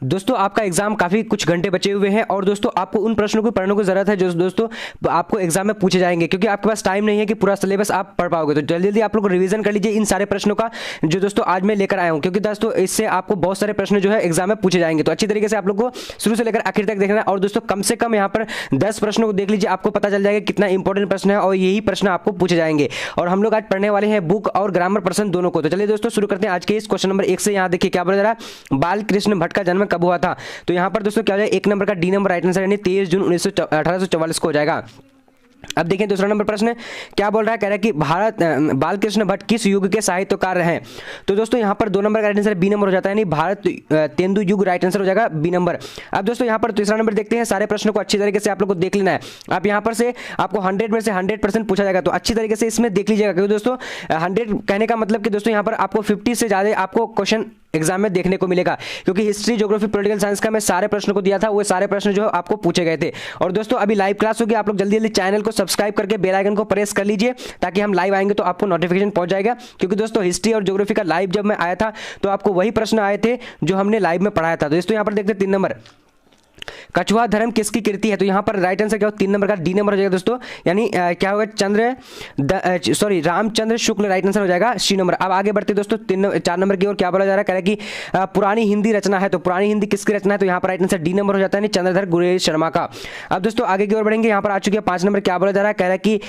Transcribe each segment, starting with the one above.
दोस्तों आपका एग्जाम काफी कुछ घंटे बचे हुए हैं और दोस्तों आपको उन प्रश्नों को पढ़ने की जरूरत है जो दोस्तों आपको एग्जाम में पूछे जाएंगे, क्योंकि आपके पास टाइम नहीं है कि पूरा सिलेबस आप पढ़ पाओगे। तो जल्दी जल्दी आप लोग रिवीजन कर लीजिए इन सारे प्रश्नों का जो दोस्तों आज मैं लेकर आया हूं, क्योंकि दोस्तों इससे आपको बहुत सारे प्रश्न जो है एग्जाम में पूछे जाएंगे। तो अच्छी तरीके से आप लोग को शुरू से लेकर आखिर तक देखना है और दोस्तों कम से कम यहाँ पर 10 प्रश्नों को देख लीजिए, आपको पता चल जाएगा कितना इंपॉर्टेंट प्रश्न है और यही प्रश्न आपको पूछे जाएंगे। और हम लोग आज पढ़ने वाले हैं बुक और ग्रामर प्रश्न दोनों को। तो चलिए दोस्तों शुरू करते हैं आज के इस क्वेश्चन नंबर 1 से। यहाँ देखिए क्या बोला जा रहा है, बाल कृष्ण भट्ट का जन्म कब हुआ था। तो यहाँ पर दोस्तों क्या हो जाएगा, 1 नंबर का डी नंबर राइट आंसर यानी 23 जून 1844 को हो जाएगा। अब देखिए दूसरा नंबर प्रश्न क्या बोल रहा है, कह रहा है कि भारत बालकृष्ण भट्ट किस युग के साहित्यकार हैं। तो दोस्तों यहाँ पर 2 नंबर का राइट आंसर बी नंबर हो जाता है, यानी भारत तेंदु युग राइट आंसर हो जाएगा बी नंबर। अब दोस्तों यहाँ पर तीसरा नंबर देखते हैं, सारे प्रश्नों को अच्छी तरीके से आप लोग को देख लेना है। आप यहाँ पर से आपको 100 में से 100% पूछा जाएगा, तो अच्छी तरीके से इसमें देख लीजिएगा, क्योंकि दोस्तों 100 कहने का मतलब कि दोस्तों यहाँ पर आपको 50 से ज़्यादा आपको क्वेश्चन एग्जाम में देखने को मिलेगा, क्योंकि हिस्ट्री ज्योग्राफी पॉलिटिकल साइंस का मैं सारे प्रश्नों को दिया था, वो सारे प्रश्न जो आपको पूछे गए थे। और दोस्तों अभी लाइव क्लास होगी, आप लोग जल्दी जल्दी चैनल को सब्सक्राइब करके बेल आइकन को प्रेस कर लीजिए, ताकि हम लाइव आएंगे तो आपको नोटिफिकेशन पहुंच जाएगा। क्योंकि दोस्तों हिस्ट्री और ज्योग्राफी का लाइव जब मैं आया था तो आपको वही प्रश्न आए थे जो हमने लाइव में पढ़ाया था। तो दोस्तों यहाँ पर देखते हैं 3 नंबर, कछुआ धर्म किसकी कृति है। तो यहाँ पर राइट आंसर क्या हो, 3 नंबर का डी नंबर हो जाएगा दोस्तों, यानी क्या होगा रामचंद्र शुक्ल राइट आंसर हो जाएगा सी नंबर। अब आगे बढ़ते दोस्तों 4 नंबर की ओर। क्या बोला जा रहा है, कह रहा है कि पुरानी हिंदी रचना है। तो पुरानी हिंदी किसकी रचना है, तो यहाँ पर राइट आंसर डी नंबर हो जाता है, चंद्रधर गुरेज शर्मा का। अब दोस्तों आगे की ओर बढ़ेंगे, यहाँ पर आ चुके हैं 5 नंबर। क्या बोला जा रहा है, कह रहा है कि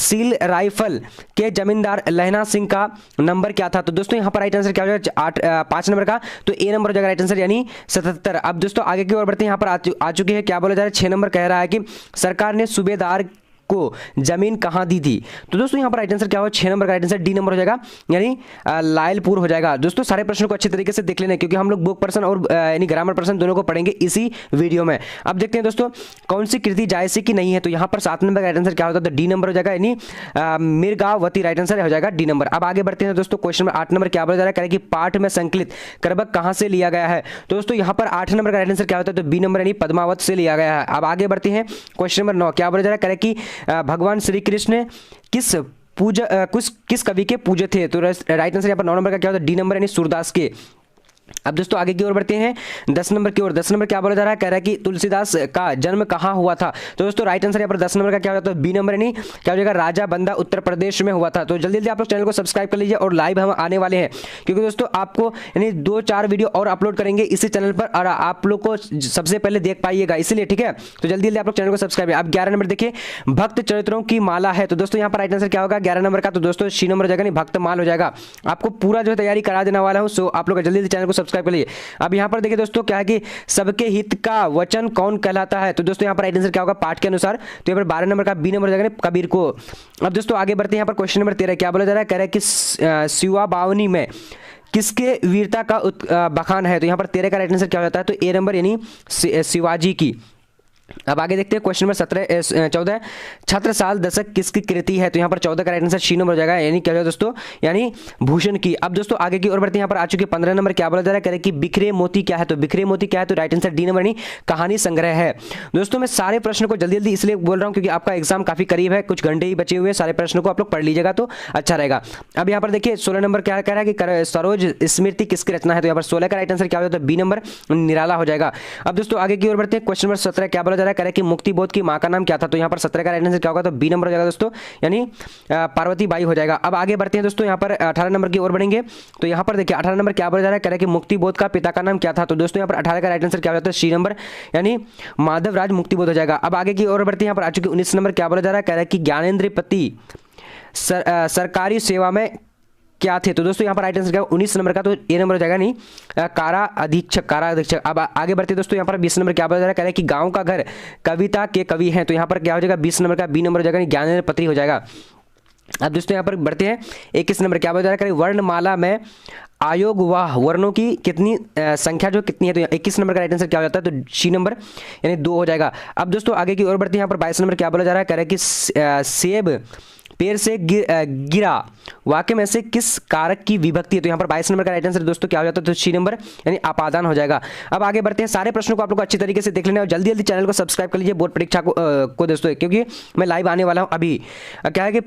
सील राइफल के जमींदार लहना सिंह का नंबर क्या था। तो दोस्तों यहाँ पर राइट आंसर क्या हो जाएगा 5 नंबर का, तो ए नंबर हो जाएगा राइट आंसर, यानी 77। अब दोस्तों आगे की ओर बढ़ते हैं, यहाँ पर आ चुकी है, क्या बोला जा रहा है 6 नंबर कह रहा है कि सरकार ने सूबेदार को जमीन कहां दी थी। तो दोस्तों यहां पर राइट आंसर क्या होगा, 6 नंबर का राइट आंसर डी नंबर हो जाएगा, यानी लायलपुर हो जाएगा। दोस्तों सारे प्रश्नों को अच्छी तरीके से देख लेना, क्योंकि हम लोग बुक पर्सन और यानी ग्रामर पर्सन दोनों को पढ़ेंगे इसी वीडियो में। अब देखते हैं दोस्तों कौन सी कृति जायसी की नहीं है। तो यहां पर 7 नंबर का राइट आंसर क्या होता है, तो डी नंबर हो जाएगा, यानी मिर्गावती राइट आंसर हो जाएगा डी नंबर। अब आगे बढ़ते हैं दोस्तों क्वेश्चन नंबर 8 नंबर क्या बोला जा रहा है, कि पाठ में संकलित करबक कहां से लिया गया है। तो दोस्तों यहां पर 8 नंबर का राइट आंसर क्या होता है, तो बी नंबर यानी पद्मावत से लिया गया है। अब आगे बढ़ते हैं क्वेश्चन नंबर 9 क्या बोला जा रहा है, कि भगवान श्री कृष्ण किस कवि के पूजे थे। तो राइट आंसर यहाँ पर 9 नंबर का क्या होता है, डी नंबर यानी सूरदास के। अब दोस्तों आगे की ओर बढ़ते हैं 10 नंबर की ओर। 10 नंबर क्या बोला जा रहा है, कह रहा है कि तुलसीदास का जन्म कहाँ हुआ था। तो दोस्तों राइट आंसर यहाँ पर 10 नंबर का क्या होता है, बी नंबर यानी क्या हो जाएगा, राजा बंदा उत्तर प्रदेश में हुआ था। तो जल्दी जल्दी आप लोग चैनल को सब्सक्राइब कर लीजिए, और लाइव हम आने वाले हैं, क्योंकि दोस्तों आपको यानी 2-4 वीडियो और अपलोड करेंगे इसी चैनल पर, और आप लोग को सबसे पहले देख पाइएगा, इसलिए ठीक है। तो जल्दी जल्दी आप लोग चैनल को सब्सक्राइब। अब 11 नंबर देखिए, भक्त चरित्रों की माला है। तो दोस्तों यहाँ पर राइट आंसर क्या होगा 11 नंबर का, तो दोस्तों सी नंबर हो जाएगा, नहीं भक्त माल हो जाएगा। आपको पूरा जो है तैयारी करा देने वाला हूँ, सो आप लोग जल्दी जल्दी चैनल को सब्सक्राइब कर लीजिए। अब यहाँ पर देखिए दोस्तों क्या है कि सबके हित का वचन कौन कहलाता है। तो दोस्तों यहाँ पर राइट आंसर क्या होगा, पाठ के अनुसार। तो यहाँ पर 12 नंबर का बी नंबर हो जाएगा, कबीर को। अब दोस्तों आगे बढ़ते हैं, यहाँ पर क्वेश्चन नंबर 13 क्या बोला जा रहा है, कह रहा है कि शिवा बावनी में किसके वीरता का बखान है। तो यहाँ पर 13 का राइट आंसर क्या हो जाता है, तो ए नंबर यानी शिवाजी की। अब आगे देखते हैं क्वेश्चन नंबर 14 छत्रसाल दशक किसकी कृति है। तो यहाँ पर 14 का राइट आंसर सी नंबर हो जाएगा, यानी क्या हो जाएगा दोस्तों, यानी भूषण की। अब दोस्तों आगे की ओर बढ़ते हैं, यहाँ पर आ चुके 15 नंबर क्या बोला जा रहा है, कह रहे कि बिखरे मोती क्या है। तो बिखरे मोती क्या है, तो राइट आंसर डी नंबर यानी कहानी संग्रह है। दोस्तों मैं सारे प्रश्न को जल्दी जल्दी इसलिए बोल रहा हूँ, क्योंकि आपका एग्जाम काफी करीब है, कुछ घंटे ही बचे हुए हैं, सारे प्रश्नों को आप लोग पढ़ लीजिएगा तो अच्छा रहेगा। अब यहाँ पर देखिए 16 नंबर क्या कह रहा है कि सरोज स्मृति किसकी रचना है। तो यहाँ पर 16 का राइट आंसर क्या हो जाता है, बी नंबर निराला हो जाएगा। अब दोस्तों आगे की ओर बढ़ते हैं, क्वेश्चन नंबर 17 क्या बोला जा रहा है, कह रहा है कि मुक्ति की मां का नाम क्या था। तो यहाँ पर 17 का राइट आंसर क्या होगा, तो बी नंबर हो जाएगा दोस्तों, यानी पार्वती बाई हो जाएगा। अब आगे बढ़ते हैं दोस्तों, यहाँ पर 18 नंबर की ओर बढ़ेंगे। तो यहाँ पर देखिए 18 नंबर क्या बोला जा रहा है, कह रहा है कि मुक्तिबोध का पिता का नाम क्या था। तो दोस्तों यहाँ पर 18 का राइट आंसर क्या हो जाता है, सी नंबर यानी माधवराज मुक्तिबोध हो जाएगा। अब आगे की ओर बढ़ते हैं, यहाँ पर आ चुके 19 नंबर क्या बोला जा रहा है, कह रहा है कि ज्ञानेंद्र पति सरकारी सेवा में क्या थे। तो दोस्तों यहाँ पर राइट आंसर क्या 19 नंबर का, तो ए नंबर हो जाएगा, नहीं कारा अधीक्षक। अब आगे बढ़ते दोस्तों, यहाँ पर 20 नंबर क्या बोला जा रहा है, कह रहा है कि गांव का घर कविता के कवि हैं। तो यहाँ पर क्या हो जाएगा 20 नंबर का बी नंबर हो जाएगा, ज्ञानेंद्र पत्री हो जाएगा। अब दोस्तों यहाँ पर बढ़ते हैं 21 नंबर क्या बोला जा रहा है, वर्णमाला में आयोग व वर्णों की कितनी संख्या जो कितनी है। तो 21 नंबर का राइट आंसर क्या हो जाता है, तो सी नंबर यानी 2 हो जाएगा। अब दोस्तों आगे की ओर बढ़ते हैं, यहाँ पर 22 नंबर क्या बोला जा रहा है, कह रहा है कि सेब पेड़ से गिरा वाक्य में से किस कारक की विभक्ति है। तो यहाँ पर 22 नंबर का राइट आंसर दोस्तों क्या हो जाता है, तो सी नंबर यानी अपादान हो जाएगा। अब आगे बढ़ते हैं, सारे प्रश्नों को आप लोग को अच्छी तरीके से देख लेना और जल्दी जल्दी चैनल को सब्सक्राइब कर लीजिए बोर्ड परीक्षा को दोस्तों, क्योंकि मैं लाइव आने वाला हूँ अभी। क्या है कि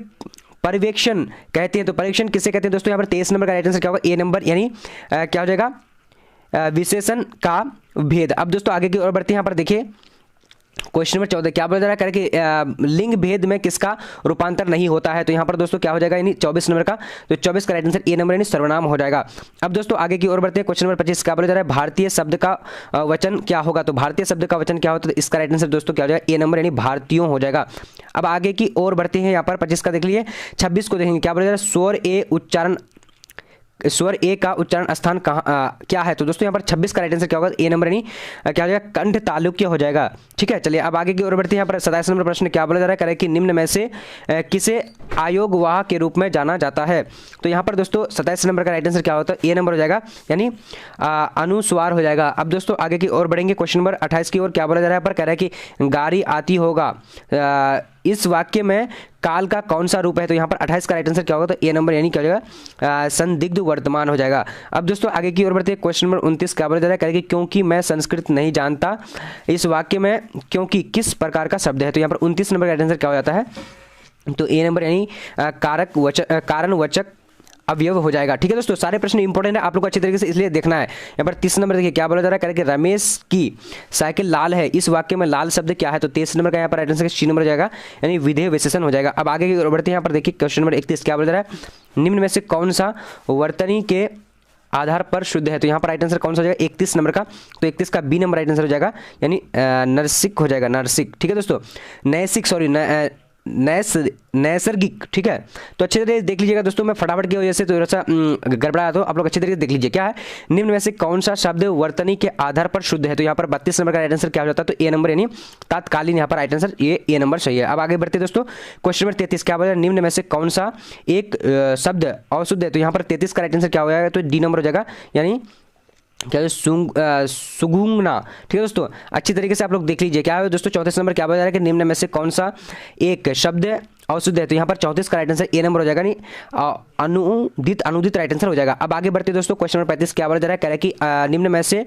पर्यवेक्षण कहते हैं, तो पर्यवेक्षण किसे कहते हैं दोस्तों। यहाँ पर 23 नंबर का राइट आंसर क्या होगा, ए नंबर यानी क्या हो जाएगा, विशेषण का भेद। अब दोस्तों आगे की ओर बढ़ते हैं, यहाँ पर देखिए क्वेश्चन नंबर 14 क्या बोला जा रहा है कि लिंग भेद में किसका रूपांतर नहीं होता है। तो यहाँ पर दोस्तों क्या हो जाएगा, यानी 24 नंबर का, तो 24 का राइट आंसर ए नंबर यानी सर्वनाम हो जाएगा। अब दोस्तों आगे की ओर बढ़ते हैं, क्वेश्चन नंबर 25 क्या बोला जा रहा है, भारतीय शब्द का वचन क्या होगा। तो भारतीय शब्द का वचन क्या होता है, तो इसका राइट आंसर दोस्तों क्या हो जाएगा, ए नंबर यानी भारतीयों हो जाएगा। अब आगे की ओर बढ़ते हैं, यहाँ पर 25 का देख लीजिए, 26 को देखेंगे क्या बोला जा रहा है, स्वर ए का उच्चारण स्थान कहाँ क्या है। तो दोस्तों यहाँ पर 26 का राइट आंसर क्या होगा, ए नंबर यानी क्या हो जाएगा, कंठ तालुक्य हो जाएगा। ठीक है, चलिए अब आगे की ओर बढ़ते हैं। यहाँ पर 27 नंबर प्रश्न क्या बोला जा रहा है कि निम्न में से किसे आयोगवाह के रूप में जाना जाता है। तो यहाँ पर दोस्तों 27 नंबर का राइट आंसर क्या होता है, ए नंबर हो जाएगा, यानी अनुस्वार हो जाएगा। अब दोस्तों आगे की ओर बढ़ेंगे, क्वेश्चन नंबर 28 की ओर क्या बोला जा रहा है, पर कह रहा है कि गाड़ी आती होगा, इस वाक्य में काल का कौन सा रूप है। तो यहाँ पर 28 का राइट आंसर क्या होगा, तो ए नंबर यानी क्या हो जाएगा, संदिग्ध वर्तमान हो जाएगा। अब दोस्तों आगे की ओर बढ़ते हैं, क्वेश्चन नंबर 29 क्या बोला जा रहा है कि क्योंकि मैं संस्कृत नहीं जानता, इस वाक्य में क्योंकि किस प्रकार का शब्द है। तो यहाँ पर 29 नंबर का राइट आंसर क्या हो जाता है, तो ए नंबर यानी कारणवाचक अवयव हो जाएगा। ठीक है दोस्तों, सारे प्रश्न इंपॉर्टेंट है, आप लोग को अच्छी तरीके से इसलिए देखना है। यहाँ पर 30 नंबर देखिए क्या बोला जा रहा है कि रमेश की साइकिल लाल है, इस वाक्य में लाल शब्द क्या है। तो 23 नंबर का यहाँ पर राइट आंसर सी नंबर हो जाएगा, यानी विधेय विशेषण हो जाएगा। अब आगे की ओर बढ़ते हैं, यहाँ पर देखिए क्वेश्चन नंबर 31 क्या बोला जा रहा है, निम्न में से कौन सा वर्तनी के आधार पर शुद्ध है। तो यहाँ पर राइट आंसर कौन सा हो जाएगा, 31 नंबर का, तो 31 का बी नंबर राइट आंसर हो जाएगा, यानी नरसिक हो जाएगा, नरसिक। ठीक है दोस्तों, नैसिक सॉरी नैसर्गिक। ठीक है, तो अच्छे तरीके से देख लीजिएगा दोस्तों, मैं फटाफट की वजह से थोड़ा सा गड़बड़ा तो आप लोग अच्छे तरीके से देख लीजिए क्या है, निम्न में से कौन सा शब्द वर्तनी के आधार पर शुद्ध है। तो यहाँ पर 32 नंबर का राइट आंसर क्या हो जाता है, तो ए नंबर यानी तात्कालीन, यहाँ पर राइट आंसर ए नंबर सही है। अब आगे बढ़ते दोस्तों, क्वेश्चन नंबर 33 क्या बोला, निम्न में से कौन सा एक शब्द अशुद्ध है। तो यहाँ पर 33 का राइट आंसर क्या हो जाएगा, तो डी नंबर हो जाएगा, यानी क्या है सुगुंगना। ठीक है दोस्तों, अच्छी तरीके से आप लोग देख लीजिए क्या है दोस्तों। 34 नंबर क्या बोला जा रहा है कि निम्न में से कौन सा एक शब्द अशुद्ध है। तो यहाँ पर 34 का राइट आंसर ए नंबर हो जाएगा, नहीं अनुदित राइट आंसर हो जाएगा। अब आगे बढ़ते दोस्तों, क्वेश्चन नंबर 35 क्या बोला जा रहा है, कह रहा है कि निम्न में से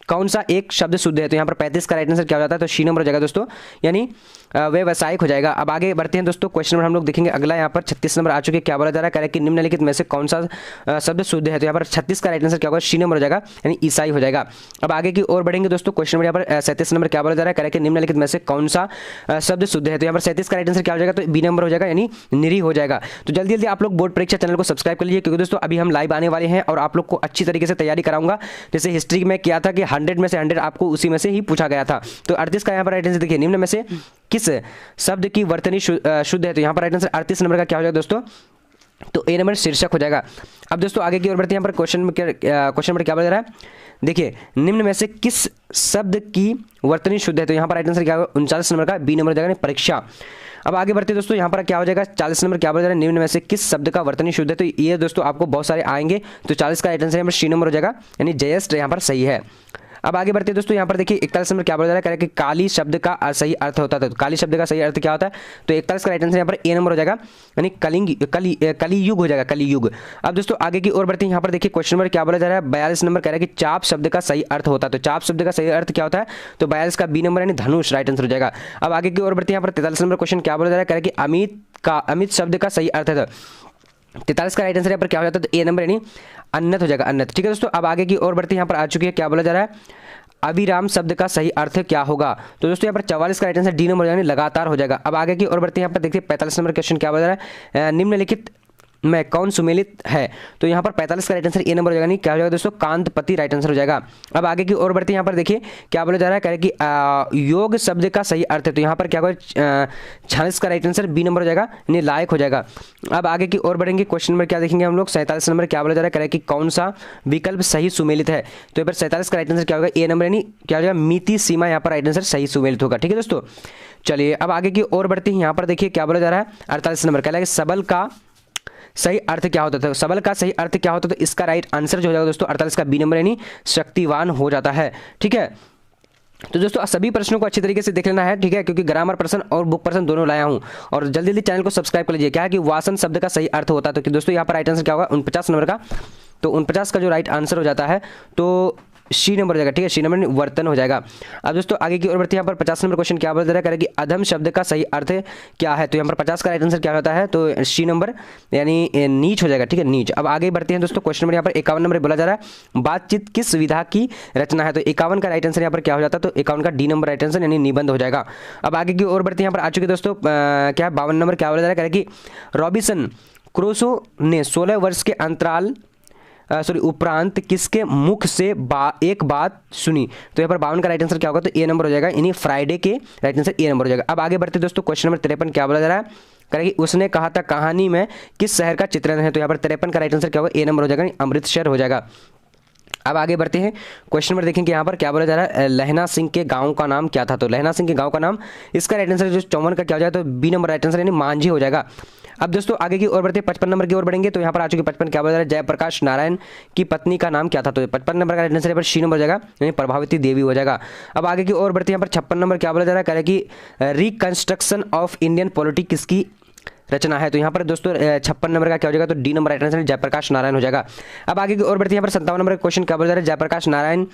कौन सा एक शब्द शुद्ध है। तो यहाँ पर 35 का राइट आंसर क्या हो जाता है, तो सी नंबर हो जाएगा दोस्तों, यानी व्यावसायिक हो जाएगा। अब आगे बढ़ते हैं दोस्तों, क्वेश्चन नंबर हम लोग देखेंगे अगला, यहाँ पर 36 नंबर आ चुके, क्या बोला जा रहा है, कह रहा है कि निम्नलिखित में से कौन सा शब्द शुद्ध है। तो यहाँ पर 36 का राइट आंसर क्या होगा, सी नंबर हो जाएगा, यानी ईसाई हो जाएगा। अब आगे की ओर बढ़ेंगे दोस्तों, क्वेश्चन नंबर यहाँ पर 37 नंबर क्या बोला जा रहा है, कह रहा है कि निम्नलिखित में से कौन सा शब्द शुद्ध है। तो यहाँ पर 37 का राइट आंसर क्या हो जाएगा, तो बी नंबर हो जाएगा, यानी निरी हो जाएगा। तो जल्दी जल्दी आप लोग बोर्ड परीक्षा चैनल को सब्सक्राइब कर लीजिए, क्योंकि दोस्तों अभी हम लाइव आने वाले हैं और आप लोग को अच्छी तरीके से तैयारी कराऊंगा। जैसे हिस्ट्री में किया था कि 100 में से 100 आपको उसी में से ही पूछा गया था। तो 38 का यहाँ पर राइट आंसर देखिए, निम्न में से किस शब्द की वर्तनी शुद्ध है। तो यहाँ पर राइट आंसर 38 नंबर का क्या हो जाएगा दोस्तों, तो ए नंबर शीर्षक हो जाएगा। अब दोस्तों आगे की ओर बढ़ते हैं, यहाँ पर क्वेश्चन नंबर क्या बोल रहा है, देखिए निम्न में से किस शब्द की वर्तनी शुद्ध है। तो यहाँ पर राइट आंसर क्या होगा, 39 नंबर का बी नंबर हो जाएगा, परीक्षा। अब आगे बढ़ते दोस्तों, यहाँ पर क्या हो जाएगा, 40 नंबर क्या बोला जा रहा है, निम्न में से किस शब्द का वर्तनी शुद्ध है। तो ये दोस्तों आपको बहुत सारे आएंगे, तो 40 का राइट आंसर यहाँ पर सी नंबर हो जाएगा, यानी जयस्ट यहाँ पर सही है। अब आगे बढ़ते दोस्तों, यहाँ पर देखिए 41 नंबर क्या बोला जा रहा है, कि काली शब्द का सही अर्थ होता था। तो काली शब्द का सही अर्थ क्या होता है, तो 41 का राइट आंसर यहाँ पर ए नंबर हो जाएगा, यानी कलियुग हो जाएगा, कलियुग। अब दोस्तों आगे की ओर बढ़ते हैं, यहाँ पर देखिए क्वेश्चन नंबर क्या बोला जा रहा है, 42 नंबर कह रहा है कि चाप शब्द का सही अर्थ होता है। तो चाप शब्द का सही अर्थ क्या होता है, तो 42 का बी नंबर यानी धनुष राइट आंसर हो जाएगा। अब आगे की ओर बढ़ते हैं, यहाँ पर 43 नंबर क्वेश्चन क्या बोला जा रहा है, कह रहा है कि अमित शब्द का सही अर्थ है। 43 का राइट आंसर यहाँ पर क्या हो जाता है, तो ए नंबर यानी अन्नत हो जाएगा, अन्नत। ठीक है दोस्तों, अब आगे की ओर बढ़ते हैं, यहाँ पर आ चुकी है क्या बोला जा रहा है, अविराम शब्द का सही अर्थ क्या होगा। तो दोस्तों यहाँ पर 44 का राइट आंसर डी नंबर यानी लगातार हो जाएगा। अब आगे की ओर बढ़ते हैं, यहाँ पर देखिए 45 नंबर क्वेश्चन क्या बोल रहा है, निम्नलिखित में कौन सुमेलित है। तो यहाँ पर 45 का राइट आंसर ए नंबर हो जाएगा, नहीं क्या हो जाएगा दोस्तों, कांतपति राइट आंसर हो जाएगा। अब आगे की ओर बढ़ते हैं, यहाँ पर देखिए क्या बोला जा रहा है, कह रहे कि योग शब्द का सही अर्थ है। तो यहाँ पर क्या होगा, 46 का राइट आंसर बी नंबर हो जाएगा, यानी लायक हो जाएगा। अब आगे की ओर बढ़ेंगे, क्वेश्चन नंबर क्या देखेंगे हम लोग, 47 नंबर क्या बोला जा रहा है, कह रहे कि कौन सा विकल्प सही सुमेलित है। तो यहाँ पर 47 का राइट आंसर क्या होगा, ए नंबर यानी क्या हो जाएगा, मिति सीमा यहाँ पर राइट आंसर सही सुमेलित होगा। ठीक है दोस्तों, चलिए अब आगे की ओर बढ़ते हैं, यहाँ पर देखिए क्या बोला जा रहा है, 48 नंबर कह रहा है कि सबल का सही अर्थ क्या होता था। सबल का सही अर्थ क्या होता था, तो इसका राइट आंसर जो हो जाएगा दोस्तों 48 का बी नंबर यानी शक्तिवान हो जाता है। ठीक है, तो दोस्तों सभी प्रश्नों को अच्छी तरीके से देख लेना है, ठीक है, क्योंकि ग्रामर प्रश्न और बुक प्रश्न दोनों लाया हूं। और जल्दी जल्दी चैनल को सब्सक्राइब कर लीजिए। क्या है कि वासन शब्द का सही अर्थ होता है, तो कि दोस्तों यहाँ पर राइट आंसर क्या होगा, 49 नंबर का। तो 49 का जो राइट आंसर हो जाता है, तो सी नंबर हो जाएगा, ठीक है, सी नंबर वर्तन हो जाएगा। अब दोस्तों आगे की ओर बढ़ते हैं, यहाँ पर 50 नंबर क्वेश्चन क्या बोल रहा है कि अधम शब्द का सही अर्थ क्या है, तो यहाँ पर 50 का राइट आंसर क्या होता है, तो सी नंबर यानी नीच हो जाएगा, ठीक है, नीच। अब आगे बढ़ते हैं दोस्तों, क्वेश्चन नंबर यहाँ पर 51 नंबर बोला जा रहा है बातचीत किस विधा की रचना है, तो 51 का राइट आंसर यहाँ पर क्या हो जाता है, तो 51 का डी नंबर राइट आंसर यानी निबंध हो जाएगा। अब आगे की ओर बढ़ते हैं, यहाँ पर आ चुके दोस्तों क्या है 52 नंबर क्या बोला जा रहा है कि रॉबिन्सन क्रूसो ने 16 वर्ष के अंतराल उपरांत किसके मुख से एक बात सुनी, तो यहाँ पर 52 का राइट आंसर क्या होगा, तो ए नंबर हो जाएगा, यानी फ्राइडे के राइट आंसर ए नंबर हो जाएगा। अब आगे बढ़ते दोस्तों, क्वेश्चन नंबर 53 क्या बोला जा रहा है करेगी उसने कहा था कहानी में किस शहर का चित्रण है, तो यहाँ पर 53 का राइट आंसर क्या होगा, ए नंबर हो जाएगा, अमृतसर हो जाएगा। अब आगे बढ़ते हैं, क्वेश्चन नंबर देखेंगे यहाँ पर क्या बोला जा रहा है लहना सिंह के गांव का नाम क्या था, तो लहना सिंह के गांव का नाम, इसका राइट आंसर जो 54 का क्या हो जाएगा, तो बी नंबर राइट आंसर यानी मांझी हो जाएगा। अब दोस्तों आगे की ओर बढ़ते हैं, 55 नंबर की ओर बढ़ेंगे, तो यहाँ पर आ चुके 55 क्या बोला जा रहा है जयप्रकाश नारायण की पत्नी का नाम क्या था, तो 55 नंबर का राइट आंसर यहाँ पर सी नंबर हो जाएगा, यानी प्रभावती देवी हो जाएगा। अब आगे की ओर बढ़ते हैं, यहाँ पर 56 नंबर क्या बोला जा रहा है कि रिकंस्ट्रक्शन ऑफ इंडियन पॉलिटी किसकी रचना है, तो यहाँ पर दोस्तों 56 नंबर का क्या हो जाएगा, तो D number right answer Jayaprakash Narayan हो जाएगा। अब आगे की ओर बढ़ते हैं, यहाँ पर 57 नंबर का क्वेश्चन क्या बोला जा रहा है जयप्रकाश नारायण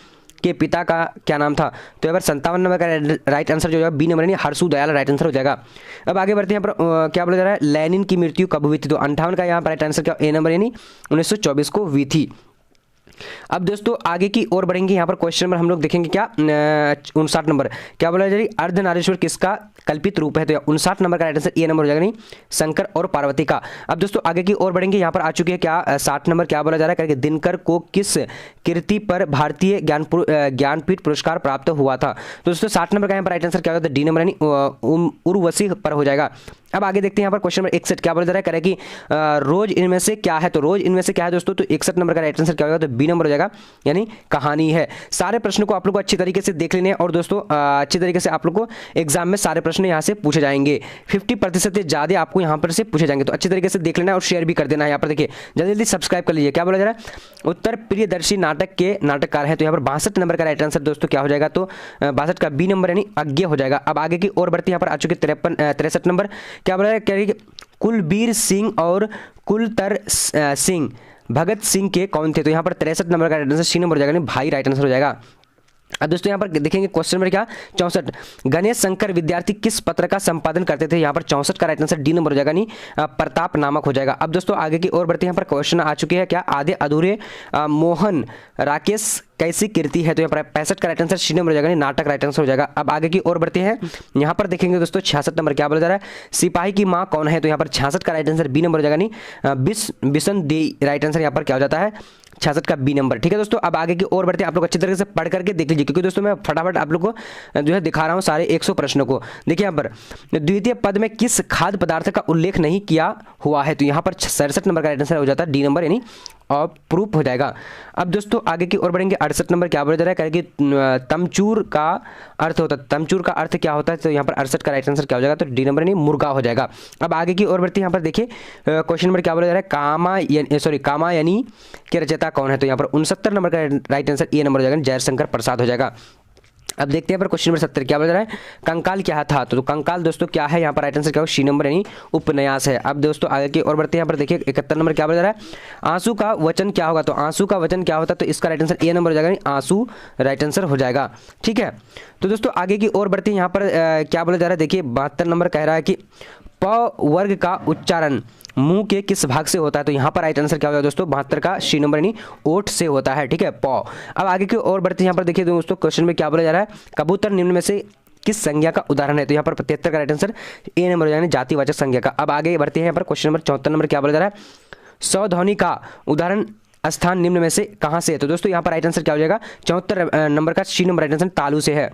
के पिता का क्या नाम था, तो यहाँ पर 57 नंबर का राइट आंसर जो है बी नंबर यानी हर्षु दयाल राइट आंसर हो जाएगा। अब आगे बढ़ते हैं, यहाँ पर क्या बोला जा रहा है लेनिन की मृत्यु कब हुई थी, तो 58 का यहाँ पर राइट आंसर क्या ए नंबर यानी 1924 को हुई थी। अब दोस्तों आगे की ओर बढ़ेंगे, यहाँ पर क्वेश्चन नंबर हम लोग देखेंगे क्या 59 नंबर क्या बोला जा रही अर्धनारीश्वर किसका कल्पित रूप है, तो 59 नंबर का राइट आंसर ए नंबर हो जाएगा, नहीं शंकर और पार्वती का। अब दोस्तों आगे की ओर बढ़ेंगे, यहाँ पर आ चुके हैं क्या 60 नंबर क्या बोला जा रहा है दिनकर को किस कृति पर भारतीय ज्ञानपीठ पुरस्कार प्राप्त हुआ था, तो दोस्तों 60 नंबर का यहाँ पर राइट आंसर क्या होता है, डी नंबर यानी उर्वशी पर हो जाएगा। अब आगे देखते हैं, यहाँ पर क्वेश्चन नंबर 61 क्या बोला जा रहा है कि रोज इनमें से क्या है, तो रोज इनमें से क्या है दोस्तों, तो 61 नंबर का राइट आंसर क्या होगा, तो बी नंबर हो जाएगा, यानी कहानी है। सारे प्रश्नों को आप लोग को अच्छी तरीके से देख लेने हैं और दोस्तों अच्छी तरीके से आप लोग को एग्जाम में सारे प्रश्न यहाँ से पूछे जाएंगे, 50% से ज़्यादा आपको यहाँ पर से पूछे जाएंगे, तो अच्छी तरीके से देख लेना है और शेयर भी कर देना है। यहाँ पर देखिए जल्दी जल्दी सब्सक्राइब कर लीजिए। क्या बोला जा रहा है उत्तर प्रियदर्शी नाटक के नाटककार हैं, तो यहाँ पर 62 नंबर का राइट आंसर दोस्तों क्या हो जाएगा, तो 62 का बी नंबर यानी अज्ञ हो जाएगा। अब आगे की ओर बढ़ती यहाँ पर आ चुके 63 नंबर क्या बोला है कुलबीर सिंह और कुलतर सिंह भगत सिंह के कौन थे, तो यहाँ पर 63 नंबर का राइट आंसर सी नंबर हो जाएगा, भाई राइट आंसर हो जाएगा। अब दोस्तों यहाँ पर देखेंगे क्वेश्चन नंबर क्या 64 गणेश शंकर विद्यार्थी किस पत्र का संपादन करते थे, यहाँ पर 64 का राइट आंसर डी नंबर हो जाएगा, नहीं प्रताप नामक हो जाएगा। अब दोस्तों आगे की ओर बढ़ते हैं, यहाँ पर क्वेश्चन आ चुके हैं क्या आधे अधूरे मोहन राकेश कैसी कृति है, तो यहाँ पर 65 का राइट आंसर सी नंबर हो जाएगा, नाटक राइट आंसर हो जाएगा। अब आगे की ओर बढ़ते हैं, यहाँ पर देखेंगे दोस्तों 66 नंबर क्या बोला जा रहा है सिपाही की माँ कौन है, तो यहाँ पर 66 का राइट आंसर बी नंबर हो जाएगा, नहीं बिशन दे राइट आंसर यहाँ पर क्या हो जाता है 66 का बी नंबर। ठीक है दोस्तों, अब आगे की ओर बढ़ते हैं, आप लोग अच्छी तरीके से पढ़ करके देख लीजिए, क्योंकि दोस्तों मैं फटाफट आप लोग को जो है दिखा रहा हूँ सारे 100 प्रश्नों को। देखिए यहाँ पर द्वितीय पद में किस खाद्य पदार्थ का उल्लेख नहीं किया हुआ है, तो यहाँ पर 67 नंबर का राइट आंसर हो जाता है डी नंबर यानी और प्रूफ हो जाएगा। अब दोस्तों आगे की ओर बढ़ेंगे, 68 नंबर क्या बोला जा रहा है कि तमचूर का अर्थ होता है, तमचूर का अर्थ क्या होता है, तो यहाँ पर 68 का राइट आंसर क्या हो जाएगा, तो डी नंबर यानी मुर्गा हो जाएगा। अब आगे की ओर बढ़ते हैं, यहाँ पर देखिए क्वेश्चन नंबर क्या बोला जा रहा है कामायनी के रचयिता कौन है, तो यहाँ पर 69 नंबर का राइट आंसर ए नंबर हो जाएगा, जयशंकर प्रसाद हो जाएगा। अब देखते हैं पर क्वेश्चन नंबर 70 क्या बोल रहा है कंकाल क्या था, तो कंकाल दोस्तों क्या है, यहाँ पर राइट आंसर क्या हो सी नंबर यानी उपन्यास है। अब दोस्तों आगे की ओर बढ़ते हैं, यहाँ पर देखिए 71 नंबर क्या बोल रहा है आंसू का वचन क्या होगा, तो आंसू का वचन क्या होता है, तो इसका राइट आंसर ए नंबर हो जाएगा, आंसू राइट आंसर हो जाएगा। ठीक है, तो दोस्तों आगे की ओर बढ़ते हैं, यहाँ पर क्या बोला जा रहा है, देखिए 72 नंबर कह रहा है कि प वर्ग का उच्चारण मुंह के किस भाग से होता है, तो यहाँ पर राइट आंसर क्या होगा दोस्तों 72 का सी नंबर यानी ओठ से होता है। ठीक है पौ। अब आगे की ओर बढ़ते हैं, यहाँ पर देखिए दोस्तों क्वेश्चन में क्या बोला जा रहा है कबूतर निम्न में से किस संज्ञा का उदाहरण है, तो यहाँ पर 73 का राइट आंसर ए नंबर यानी जातिवाचक संज्ञा का। अब आगे बढ़ते हैं, यहाँ पर क्वेश्चन नंबर 74 नंबर क्या बोला जा रहा है सौध्वनि का उदाहरण स्थान निम्न में से कहाँ से है, तो दोस्तों यहाँ पर राइट आंसर क्या हो जाएगा 74 नंबर का सी नंबर राइट आंसर तालु से है।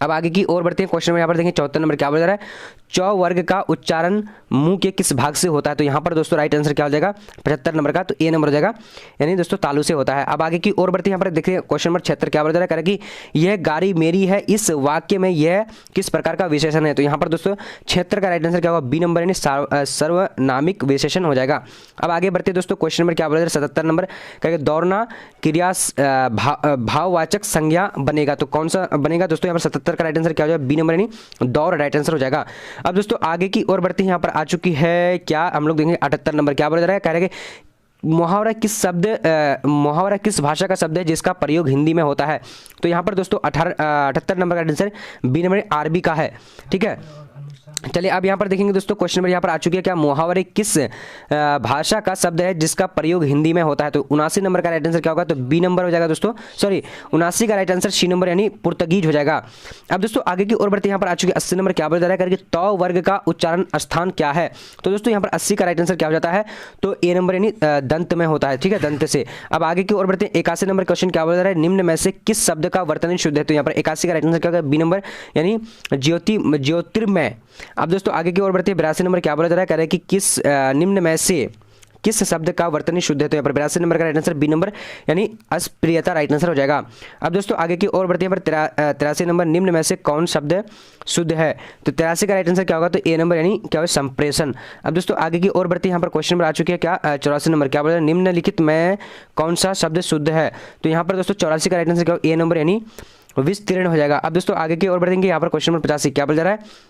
अब आगे की ओर बढ़ते हैं, क्वेश्चन में यहाँ पर देखें 74 नंबर क्या बोला जा रहा है चौ वर्ग का उच्चारण मुंह के किस भाग से होता है, तो यहाँ पर दोस्तों राइट आंसर क्या हो जाएगा 75 नंबर का, तो ए नंबर हो जाएगा यानी दोस्तों तालु से होता है। अब आगे की ओर बढ़ते हैं, यहाँ पर देखिए क्वेश्चन नंबर 76 क्या बोला जा रहा है कि यह गाड़ी मेरी है इस वाक्य में यह किस प्रकार का विशेषण है, तो यहाँ पर दोस्तों 76 का राइट आंसर क्या होगा बी नंबर यानी सर्वनामिक विशेषण हो जाएगा। अब आगे बढ़ते दोस्तों क्वेश्चन नंबर क्या बोला जा रहा है 77 नंबर कहेंगे दौड़ना क्रिया भाववाचक संज्ञा बनेगा, तो कौन सा बनेगा दोस्तों, यहाँ पर 77 का राइट आंसर क्या हो जाएगा बी नंबर यानी दौड़ राइट आंसर हो जाएगा। अब दोस्तों आगे की ओर बढ़ते हैं, यहाँ पर आ चुकी है क्या हम लोग देखेंगे 78 नंबर क्या बोला जा रहा है कह रहे हैं मुहावरा किस भाषा का शब्द है जिसका प्रयोग हिंदी में होता है? तो यहाँ पर दोस्तों 78 नंबर का आंसर बी नंबर अरबी का है। ठीक है, चलिए अब यहाँ पर देखेंगे दोस्तों, क्वेश्चन नंबर यहाँ पर आ चुकी है, क्या मुहावरे किस भाषा का शब्द है जिसका प्रयोग हिंदी में होता है? तो 79 नंबर का राइट आंसर क्या होगा? तो बी नंबर हो जाएगा दोस्तों, सॉरी 79 का राइट आंसर सी नंबर यानी पुर्तगीज हो जाएगा। अब दोस्तों आगे की ओर बढ़ते, यहाँ पर आ चुकी है 80 नंबर, क्या बोला जा रहा है करके तौ वर्ग का उच्चारण स्थान क्या है? तो दोस्तों यहाँ पर 80 का राइट आंसर क्या हो जाता है? तो ए नंबर यानी दंत में होता है। ठीक है, दंत से। अब आगे की ओर बढ़ते हैं, 81 नंबर क्वेश्चन क्या बोला जा रहा है, निम्न में से किस शब्द का वर्तनी शुद्ध है? तो यहाँ पर 81 का राइट आंसर क्या होगा? बी नंबर यानी ज्योतिर्मय। अब दोस्तों आगे की ओर बढ़ते हैं, 82 नंबर क्या बोला जा रहा है, कह रहे हैं कि किस निम्न में से किस शब्द का वर्तनी शुद्ध है? तो यहाँ पर 82 नंबर का राइट आंसर बी नंबर यानी अस्प्रियता राइट आंसर हो जाएगा। अब दोस्तों आगे की ओर बढ़ते हैं, पर 83 नंबर, निम्न में से कौन शब्द शुद्ध है? तो 83 का राइट आंसर क्या होगा? तो ए नंबर यानी क्या होगा? संप्रेषण। अब दोस्तों आगे की ओर बढ़ते हैं, यहाँ पर क्वेश्चन नंबर आ चुकी है, क्या 84 नंबर क्या बोला है, निम्नलिखित में कौन सा शब्द शुद्ध है? तो यहाँ पर दोस्तों 84 का राइट आंसर क्या होगा? ए नंबर यानी विस्तीर्ण हो जाएगा। अब दोस्तों आगे की ओर बढ़ेंगे, यहाँ पर क्वेश्चन नंबर 85 क्या बोला जा रहा है,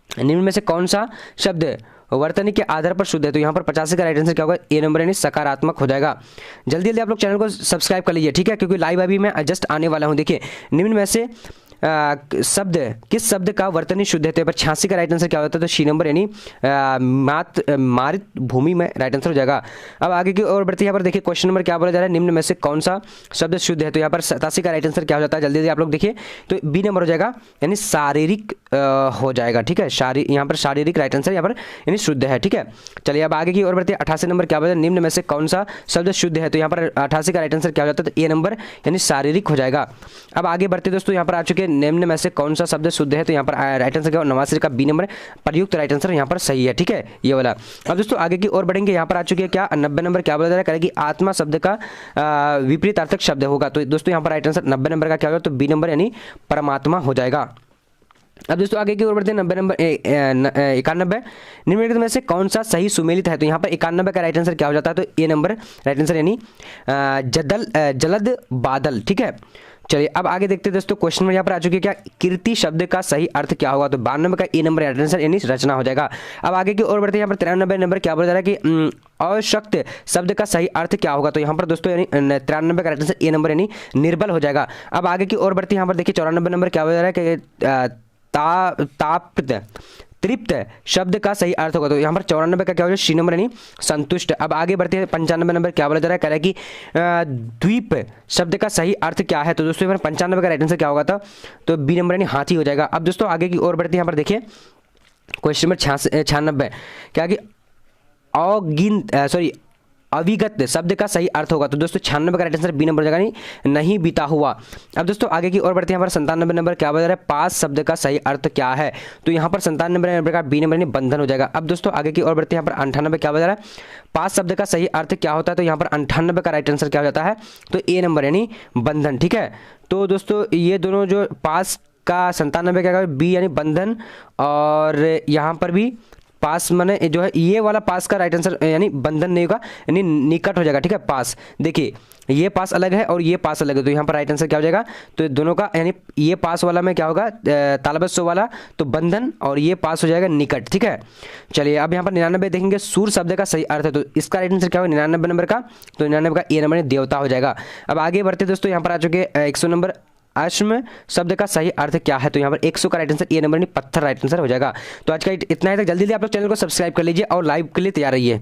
निम्न में से कौन सा शब्द वर्तनी के आधार पर शुद्ध है? तो यहाँ पर 85 का राइट आंसर क्या होगा? ए नंबर यानी सकारात्मक हो जाएगा। जल्दी जल्दी आप लोग चैनल को सब्सक्राइब कर लीजिए, ठीक है, क्योंकि लाइव अभी मैं जस्ट आने वाला हूँ। देखिए, निम्न में से शब्द किस शब्द का वर्तनी शुद्ध है? तो यहाँ पर 86 का राइट आंसर क्या होता है? तो सी नंबर यानी मारित भूमि में राइट आंसर हो जाएगा। अब आगे की ओर बढ़ते, यहाँ पर देखिए क्वेश्चन नंबर क्या बोला जा रहा है, निम्न में से कौन सा शब्द शुद्ध है? तो यहाँ पर 87 का राइट आंसर क्या हो जाता है? जल्दी जल्दी आप लोग देखिए, तो बी नंबर हो जाएगा यानी शारीरिक हो जाएगा। ठीक है, यहाँ पर शारीरिक राइट आंसर यहाँ पर यानी शुद्ध है। ठीक है, चलिए अब आगे की ओर बढ़ते हैं, 88 नंबर क्या बोला, निम्न में से कौन सा शब्द शुद्ध है? तो यहाँ पर 88 का राइट आंसर क्या हो जाता है? तो ए नंबर यानी शारीरिक हो जाएगा। अब आगे बढ़ते दोस्तों, यहाँ पर आ चुके निम्न में से कौन सा शब्द शुद्ध है? तो यहाँ पर राइट आंसर क्या, 89 का बी नंबर प्रयुक्त राइट आंसर यहाँ पर सही है। ठीक है, ये वाला। अब दोस्तों आगे की ओर बढ़ेंगे, यहाँ पर आ चुके हैं क्या 90 नंबर क्या बोला जा रहा है कि आत्मा शब्द का विपरीतार्थक शब्द होगा। तो दोस्तों यहाँ पर राइट आंसर 90 नंबर का क्या होगा? तो बी नंबर यानी परमात्मा हो जाएगा। अब दोस्तों आगे की ओर बढ़ते हैं, 90 नंबर 91, निम्नलिखित में से कौन सा सही सुमेलित है? तो यहाँ पर 91 का राइट आंसर क्या हो जाता है? तो ए नंबर राइट आंसर यानी जलद बादल। ठीक है, चलिए अब आगे देखते हैं दोस्तों, क्वेश्चन में यहाँ पर आ चुकी है, क्या कीर्ति शब्द का सही अर्थ क्या होगा? तो 92 का ए नंबर राइट आंसर यानी रचना हो जाएगा। अब आगे की ओर बढ़ते हैं, यहाँ पर 93 नंबर क्या बोला जा रहा है कि अशक्त शब्द का सही अर्थ क्या होगा? तो यहाँ पर दोस्तों यानी 93 का राइट आंसर ए नंबर यानी निर्बल हो जाएगा। अब आगे की ओर बढ़ते हैं, यहाँ पर देखिए 94 नंबर क्या बोला जा रहा है कि तृप्त शब्द का सही अर्थ होगा। तो यहाँ पर 94 का क्या हो जाएगा? सी नंबर यानी संतुष्ट। अब आगे बढ़ते हैं, 95 नंबर क्या बोला जा रहा है, कह रहा है कि द्वीप शब्द का सही अर्थ क्या है? तो दोस्तों यहाँ पर 95 का राइट आंसर क्या होगा था? तो बी नंबर यानी हाथी हो जाएगा। अब दोस्तों आगे की ओर बढ़ते हैं, यहाँ पर देखिए क्वेश्चन नंबर 96 क्या कि अविगत शब्द का सही अर्थ होगा। तो दोस्तों 96 का राइट आंसर बी नंबर जगह नहीं बीता हुआ। अब दोस्तों आगे की ओर बढ़ते हैं, यहाँ पर 97 नंबर क्या बता रहा है, पास शब्द का सही अर्थ क्या है? तो यहाँ पर 97 नंबर का बी नंबर यानी बंधन हो जाएगा। अब दोस्तों आगे की ओर बढ़ते हैं, यहाँ पर 98 क्या बता रहा है, पास शब्द का सही अर्थ क्या होता है? तो यहाँ पर 98 का राइट आंसर क्या हो जाता है? तो ए नंबर यानी बंधन। ठीक है, तो दोस्तों ये दोनों जो पास का 97 क्या बी यानी बंधन, और यहाँ पर भी पास माने जो है ये वाला पास का राइट आंसर यानी बंधन नहीं होगा यानी निकट हो जाएगा। ठीक है, पास देखिए ये पास अलग है और ये पास अलग है, तो यहाँ पर राइट आंसर क्या हो जाएगा? तो दोनों का यानी ये पास वाला में क्या होगा तालबस्व वाला तो बंधन, और ये पास हो जाएगा निकट। ठीक है, चलिए अब यहाँ पर 99 देखेंगे, सूर शब्द का सही अर्थ है, तो इसका राइट आंसर क्या होगा 99 नंबर का? तो 99 का ए नंबर देवता हो जाएगा। अब आगे बढ़ते दोस्तों, यहाँ पर आ चुके 100 नंबर, अश्म शब्द का सही अर्थ क्या है? तो यहाँ पर 100 का राइट आंसर ए नंबर पत्थर राइट आंसर हो जाएगा। तो आज का इतना है, तक जल्दी जल्दी आप लोग चैनल को सब्सक्राइब कर लीजिए और लाइव के लिए तैयार रहिए।